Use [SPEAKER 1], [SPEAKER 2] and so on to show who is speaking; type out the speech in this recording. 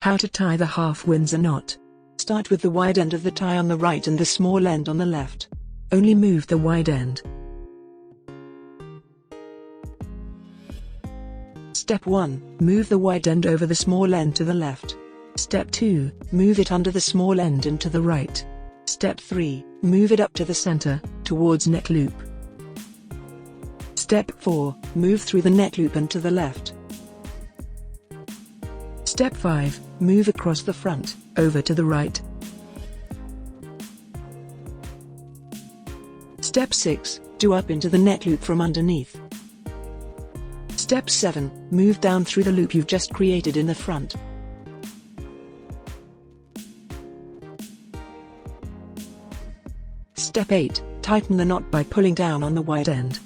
[SPEAKER 1] How to tie the half-windsor knot. Start with the wide end of the tie on the right and the small end on the left. Only move the wide end. Step 1. Move the wide end over the small end to the left. Step 2. Move it under the small end and to the right. Step 3. Move it up to the center, towards neck loop. Step 4. Move through the neck loop and to the left. Step 5. Move across the front, over to the right. Step 6. Do up into the neck loop from underneath. Step 7. Move down through the loop you've just created in the front. Step 8. Tighten the knot by pulling down on the wide end.